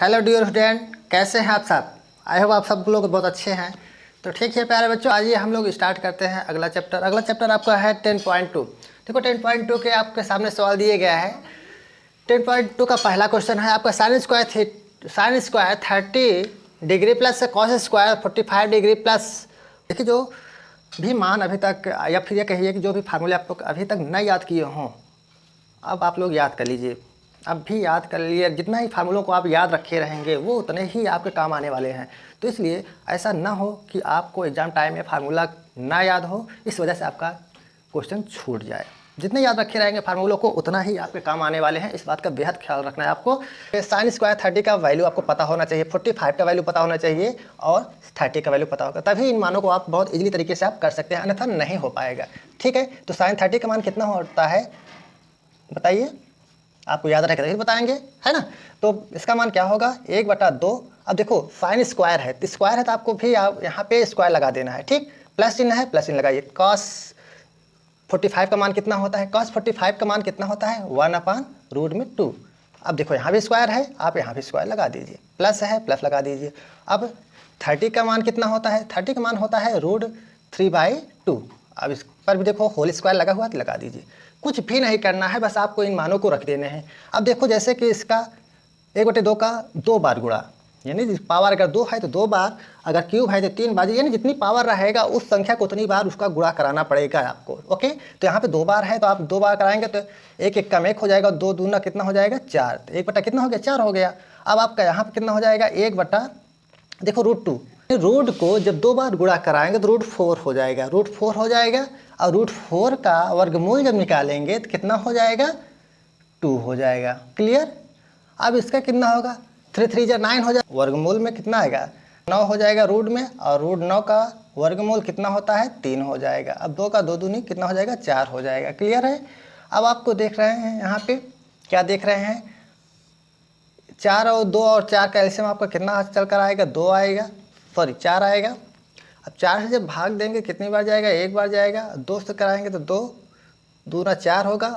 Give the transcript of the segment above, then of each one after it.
Hello dear student, कैसे हैं आप सब। आई होप आप सब लोग बहुत अच्छे हैं। तो ठीक है प्यारे बच्चों, आइए हम लोग स्टार्ट करते हैं अगला चैप्टर। अगला चैप्टर आपका है 10.2। देखो 10.2 के आपके सामने सवाल दिए गया है। 10.2 का पहला क्वेश्चन है आपका sine square 30 degree plus cos square 45 degree plus. देखिए जो भी मान अभी तक, या फिर ये कहिए कि जो भी फार्मूले आप लोग अभी तक नहीं याद किए हों, अब आप लोग याद कर लीजिए। अब भी याद कर लिए, जितना ही फार्मूलों को आप याद रखे रहेंगे वो उतने ही आपके काम आने वाले हैं। तो इसलिए ऐसा ना हो कि आपको एग्जाम टाइम में फार्मूला ना याद हो, इस वजह से आपका क्वेश्चन छूट जाए। जितने याद रखे रहेंगे फार्मूलों को उतना ही आपके काम आने वाले हैं, इस बात का बेहद ख्याल रखना है आपको। साइन स्क्वायर 30 का वैल्यू आपको पता होना चाहिए, 45 का वैल्यू पता होना चाहिए और 30 का वैल्यू पता होगा, तभी इन मानों को आप बहुत इजीली तरीके से आप कर सकते हैं, अन्यथा नहीं हो पाएगा। ठीक है, तो साइन 30 का मान कितना होता है बताइए, आपको याद रखेगा फिर बताएंगे, है ना। तो इसका मान क्या होगा 1/2। अब देखो साइन स्क्वायर है तो आपको भी यहाँ पे स्क्वायर लगा देना है, ठीक। प्लस चिन्ह है, प्लस चिन्ह लगाइए। कॉस 45 का मान कितना होता है, कॉस 45 का मान कितना होता है 1/√2। अब देखो यहाँ भी स्क्वायर है, आप यहाँ भी स्क्वायर लगा दीजिए। प्लस है, प्लस लगा दीजिए। अब 30 का मान कितना होता है, 30 का मान होता है √3/2। अब इस पर भी देखो होल स्क्वायर लगा हुआ तो लगा दीजिए। कुछ भी नहीं करना है, बस आपको इन मानों को रख देने हैं। अब देखो जैसे कि इसका 1/2 का 2 बार गुणा, यानी पावर अगर 2 है तो 2 बार, अगर क्यूब है तो 3 बार, यानी जितनी पावर रहेगा उस संख्या को उतनी बार उसका गुणा कराना पड़ेगा आपको। ओके, तो यहाँ पे 2 बार है तो आप 2 बार कराएंगे तो 1 कम 1 हो जाएगा, 2 दूना कितना हो जाएगा 4, तो 1 बटा कितना हो गया 4 हो गया। अब आपका यहाँ पे कितना हो जाएगा 1/, देखो √2, रूट को जब 2 बार गुणा कराएंगे तो √4 हो जाएगा, √4 हो जाएगा। और √4 का वर्गमूल जब निकालेंगे तो कितना हो जाएगा 2 हो जाएगा। क्लियर। अब इसका कितना होगा 3 3 जा 9 हो जाएगा, वर्गमूल में कितना आएगा 9 हो जाएगा रूट में, और √9 का वर्गमूल कितना होता है 3 हो जाएगा। अब 2 का 2 दूनी कितना हो जाएगा 4 हो जाएगा। क्लियर है। अब आपको देख रहे हैं यहाँ पे क्या देख रहे हैं, 4 और 2 और 4 का एलसीएम आपका कितना चल कर आएगा 2 आएगा, सॉरी 4 आएगा। अब 4 से जब भाग देंगे कितनी बार जाएगा 1 बार जाएगा, 2 से कराएंगे तो 2 दूना 4 होगा,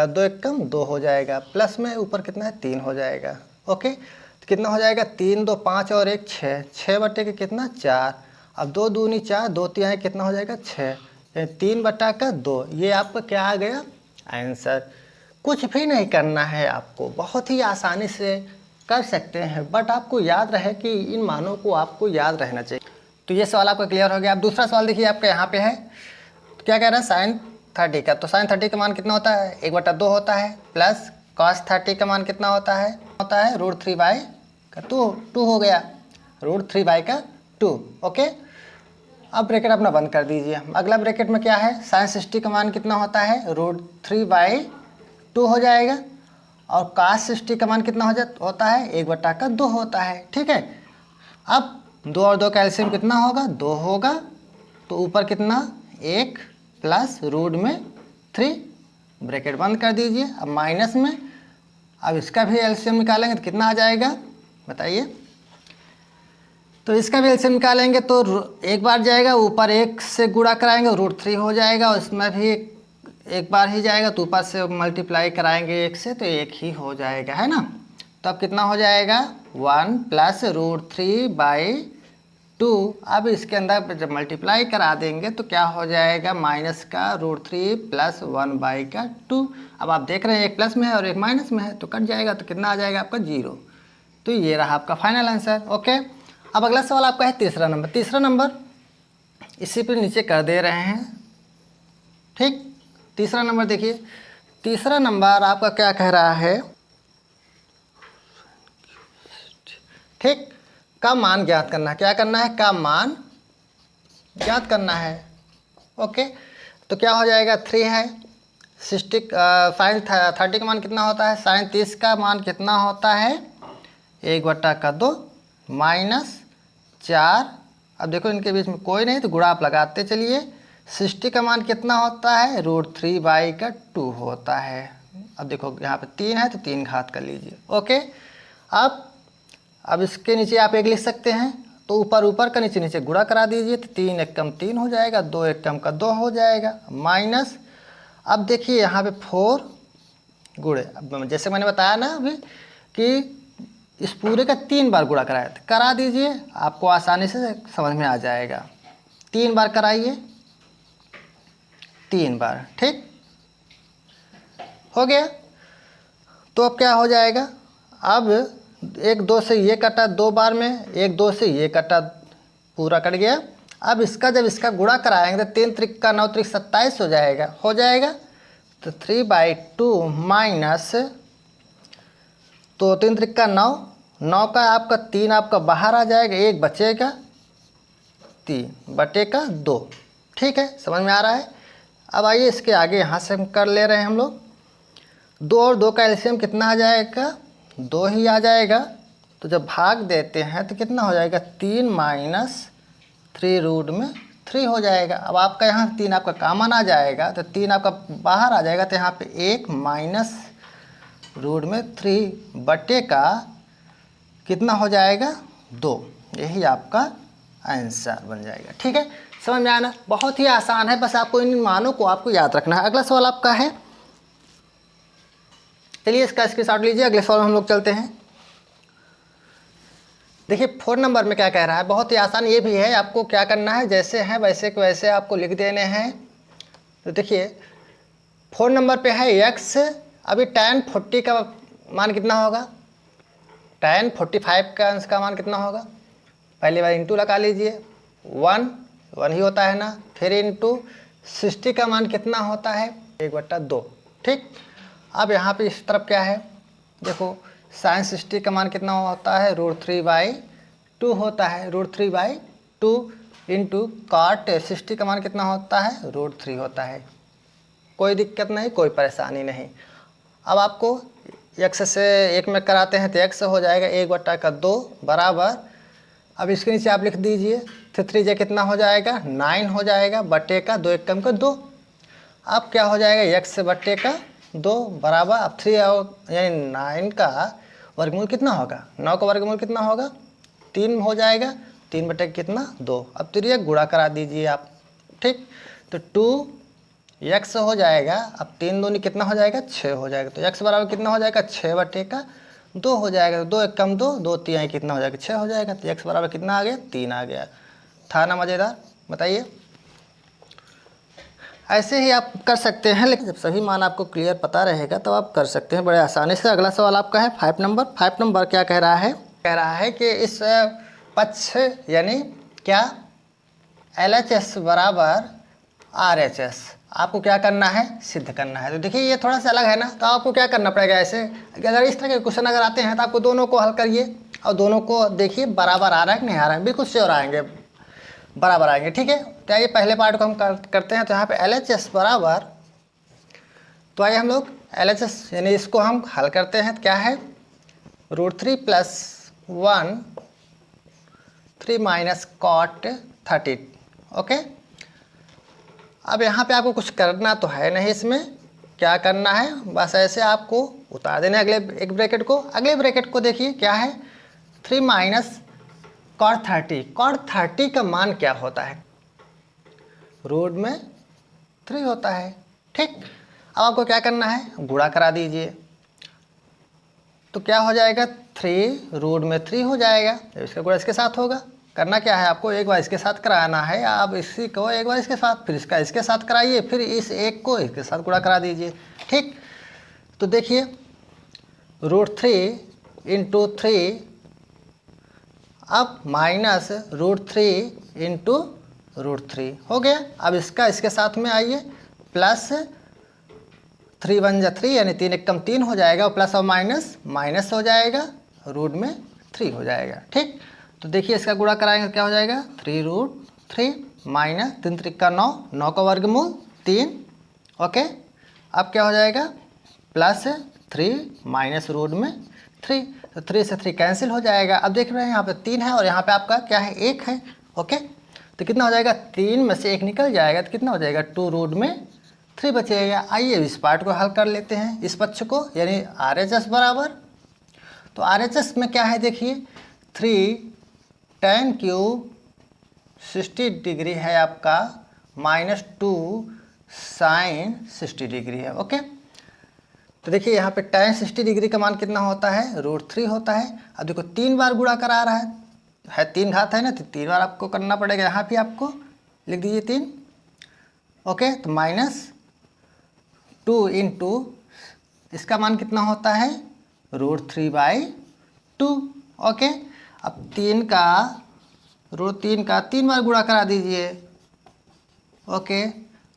2 1 कम 2 हो जाएगा, प्लस में ऊपर कितना है 3 हो जाएगा। ओके, तो कितना हो जाएगा 3 2 5 और 1 6, 6 बटे के कितना 4। अब 2 दूनी 4, 2 3 कितना हो जाएगा 6, 3/2। ये आपका क्या आ गया आंसर। कुछ भी नहीं करना है आपको, बहुत ही आसानी से कर सकते हैं, बट आपको याद रहे कि इन मानों को आपको याद रहना चाहिए। तो ये सवाल आपका क्लियर हो गया। अब दूसरा सवाल देखिए आपका यहाँ पे है, तो क्या कह रहा है साइन 30 का। तो साइन 30 का मान कितना होता है 1/2 होता है, प्लस कॉस 30 का मान कितना होता है √3/2 हो गया, √3/2। ओके, अब ब्रैकेट अपना बंद कर दीजिए। अगला ब्रैकेट में क्या है साइन 60 का मान कितना होता है √3/2 हो जाएगा, और cos 60 का मान कितना होता है 1/2 होता है। ठीक है, अब 2 और 2 का एलसीएम कितना होगा 2 होगा, तो ऊपर कितना 1 प्लस रूट में 3, ब्रैकेट बंद कर दीजिए। अब माइनस में, अब इसका भी एलसीएम निकालेंगे तो कितना आ जाएगा बताइए। तो इसका भी एलसीएम निकालेंगे तो 1 बार जाएगा, ऊपर 1 से गुणा कराएंगे √3 हो जाएगा, और इसमें भी 1 बार ही जाएगा, तो ऊपर से मल्टीप्लाई कराएंगे 1 से तो 1 ही हो जाएगा, है ना। तो अब कितना हो जाएगा 1 प्लस √3/2। अब इसके अंदर जब मल्टीप्लाई करा देंगे तो क्या हो जाएगा माइनस का √3 प्लस 1/2। अब आप देख रहे हैं एक प्लस में है और एक माइनस में है, तो कट जाएगा, तो कितना आ जाएगा आपका 0। तो ये रहा आपका फाइनल आंसर। ओके, अब अगला सवाल आपका है तीसरा नंबर। तीसरा नंबर इसी पे नीचे कर दे रहे हैं, ठीक। तीसरा नंबर देखिए, तीसरा नंबर आपका क्या कह रहा है, ठीक, का मान ज्ञात करना है। क्या करना है का मान ज्ञात करना है। ओके, तो क्या हो जाएगा 3 है, साइन 30 का मान कितना होता है, साइन 30 का मान कितना होता है 1/2 माइनस 4। अब देखो इनके बीच में कोई नहीं तो गुणा आप लगाते चलिए। 60 का मान कितना होता है √3/2 होता है। अब देखो यहाँ पे 3 है तो 3 घात कर लीजिए। ओके, अब इसके नीचे आप 1 लिख सकते हैं, तो ऊपर ऊपर का नीचे नीचे गुणा करा दीजिए, तो 3 1 कम 3 हो जाएगा, 2 1 कम का 2 हो जाएगा, माइनस। अब देखिए यहाँ पे 4 गुणे, अब जैसे मैंने बताया ना अभी कि इस पूरे का 3 बार गुणा कराया था, करा दीजिए, आपको आसानी से समझ में आ जाएगा। 3 बार कराइए, 3 बार, ठीक हो गया। तो अब क्या हो जाएगा, अब 1 2 से ये कटा 2 बार में, 1 2 से ये कटा, पूरा कट गया। अब इसका जब इसका गुणा कराएंगे तो 3 त्रिक का 9 त्रिक 27 हो जाएगा। तो 3/2 माइनस, तो 3 त्रिक का 9, 9 का आपका 3 आपका बाहर आ जाएगा, 1 बचेगा, 3 बटे का 2, ठीक है, समझ में आ रहा है। अब आइए इसके आगे यहाँ से हम कर ले रहे हैं हम लोग। 2 और 2 का एलसीएम कितना आ जाएगा, 2 ही आ जाएगा। तो जब भाग देते हैं तो कितना हो जाएगा, 3 माइनस 3 रूट में 3 हो जाएगा। अब आपका यहाँ 3 आपका कॉमन आ जाएगा, तो 3 आपका बाहर आ जाएगा, तो यहाँ पे 1 माइनस रूट में 3 बटे का कितना हो जाएगा, 2। यही आपका आंसर बन जाएगा, ठीक है, समझ में आना। बहुत ही आसान है, बस आपको इन मानों को आपको याद रखना है। अगला सवाल आपका है, चलिए इसका स्क्रीनशॉट लीजिए, अगले सवाल हम लोग चलते हैं। देखिए 4 नंबर में क्या कह रहा है, बहुत ही आसान ये भी है। आपको क्या करना है, जैसे हैं वैसे के वैसे आपको लिख देने हैं। तो देखिए 4 नंबर पे है x, अभी tan 40 का मान कितना होगा, tan 45 का अंश का मान कितना होगा, पहली बार इंटू लगा लीजिए, 1 ही होता है ना, फिर इंटू 60 का मान कितना होता है, 1/2, ठीक। अब यहाँ पे इस तरफ क्या है, देखो sin 60 का मान कितना होता है, √3/2 होता है, √3/2 इंटू cot 60 का मान कितना होता है, √3 होता है। कोई दिक्कत नहीं, कोई परेशानी नहीं। अब आपको x से 1 में कराते हैं तो x हो जाएगा 1/2 बराबर, अब इसके नीचे आप लिख दीजिए, तो 3 कितना हो जाएगा, 9 हो जाएगा, बटे का 2 1 कम का 2। अब क्या हो जाएगा, x बटे का 2 बराबर, अब 3 यानी 9 का वर्गमूल कितना होगा, 9 का वर्गमूल कितना होगा, 3 हो जाएगा, 3 बटे कितना 2। अब 3 गुणा करा दीजिए आप, ठीक। तो 2x हो जाएगा, अब 3 दूनी कितना हो जाएगा, 6 हो जाएगा। तो x बराबर कितना हो जाएगा, 6 बटे का 2 हो जाएगा। 2 1 कम 2, 2 3 कितना हो जाएगा, 6 हो जाएगा। तो x बराबर कितना आ गया, 3 आ गया। था ना मज़ेदार, बताइए। ऐसे ही आप कर सकते हैं, लेकिन जब सभी मान आपको क्लियर पता रहेगा तब आप कर सकते हैं बड़े आसानी से। अगला सवाल आपका है 5 नंबर। 5 नंबर क्या कह रहा है, कह रहा है कि इस पक्ष यानी क्या LHS बराबर RHS आपको क्या करना है, सिद्ध करना है। तो देखिए ये थोड़ा सा अलग है ना, तो आपको क्या करना पड़ेगा, ऐसे अगर इस तरह के क्वेश्चन अगर आते हैं तो आपको दोनों को हल करिए और दोनों को देखिए बराबर आ रहा है कि नहीं आ रहा है, बिल्कुल श्योर आएंगे, बराबर आएंगे, ठीक है। तो आइए पहले पार्ट को हम करते हैं। तो यहाँ पे LHS बराबर, तो आइए हम लोग LHS यानी इसको हम हल करते हैं। तो क्या है, √3 + 1 3 माइनस cot 30, ओके। अब यहाँ पे आपको कुछ करना तो है नहीं, इसमें क्या करना है, बस ऐसे आपको उतार देना अगले एक ब्रैकेट को। अगले ब्रैकेट को देखिए क्या है, 3 माइनस cot 30। cot 30 का मान क्या होता है, रूट में 3 होता है, ठीक। अब आपको क्या करना है, गुणा करा दीजिए। तो क्या हो जाएगा, 3 रूट में 3 हो जाएगा। जब इसका गुणा इसके साथ होगा, करना क्या है आपको, एक बार इसके साथ कराना है, आप इसी को एक बार इसके साथ, फिर इसका इसके साथ कराइए, फिर इस एक को इसके साथ गुणा करा दीजिए, ठीक। तो देखिए √3 × 3, अब माइनस √3 × √3 हो गया। अब इसका इसके साथ में आइए, प्लस 3 1 जा 3 यानी 3 1 कम 3 हो जाएगा, और प्लस और माइनस माइनस हो जाएगा, रूट में 3 हो जाएगा, ठीक। तो देखिए इसका गुणा कराएंगे क्या हो जाएगा, 3√3 माइनस 3 3 का 9, 9 का वर्गमूल 3, ओके। अब क्या हो जाएगा, प्लस 3 माइनस रूट में 3, तो 3 से 3 कैंसिल हो जाएगा। अब देख रहे हैं यहाँ पे 3 है और यहाँ पे आपका क्या है, 1 है, ओके। तो कितना हो जाएगा, 3 में से 1 निकल जाएगा, तो कितना हो जाएगा, 2 रूट में 3 बचेगा। आइए इस पार्ट को हल कर लेते हैं, इस पक्ष को, यानी RHS बराबर, तो RHS में क्या है देखिए, 3 tan³ 60 डिग्री है आपका, -2 sin 60 डिग्री है, ओके। तो देखिए यहाँ पे tan 60 डिग्री का मान कितना होता है, √3 होता है। अब देखो 3 बार गुणा करा रहा है 3 घात है ना, तो 3 बार आपको करना पड़ेगा। यहाँ भी आपको लिख दीजिए 3। ओके, तो -2 इंटू इसका मान कितना होता है, √3/2। ओके, अब 3 का √3 का 3 बार गुणा करा दीजिए। ओके,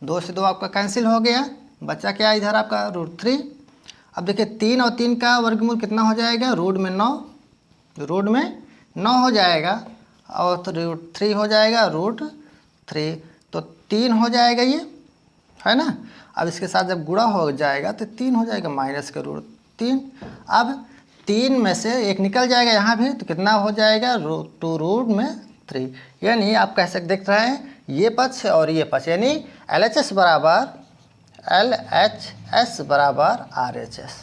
2 से 2 आपका कैंसिल हो गया, बचा क्या इधर आपका √3। अब देखिए 3 और 3 का वर्गमूल कितना हो जाएगा, रूट में 9 हो जाएगा, और तो √3 हो जाएगा √3, तो 3 हो जाएगा ये, है ना। अब इसके साथ जब गुणा हो जाएगा तो 3 हो जाएगा माइनस का √3। अब 3 में से 1 निकल जाएगा यहाँ भी, तो कितना हो जाएगा, 2√3। यानी आप कह सकते देख रहे हैं ये पक्ष और ये पक्ष, यानी LHS बराबर RHS।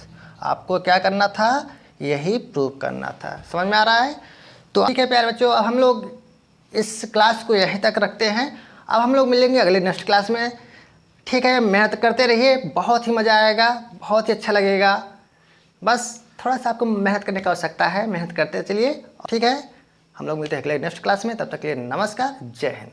आपको क्या करना था, यही प्रूव करना था। समझ में आ रहा है। तो ठीक है प्यारे बच्चों, अब हम लोग इस क्लास को यहीं तक रखते हैं। अब हम लोग मिलेंगे अगले नेक्स्ट क्लास में। ठीक है, मेहनत करते रहिए, बहुत ही मज़ा आएगा, बहुत ही अच्छा लगेगा। बस थोड़ा सा आपको मेहनत करने की आवश्यकता है, मेहनत करते चलिए। ठीक है, हम लोग मिलते हैं अगले नेक्स्ट क्लास में। तब तक के लिए नमस्कार, जय हिंद।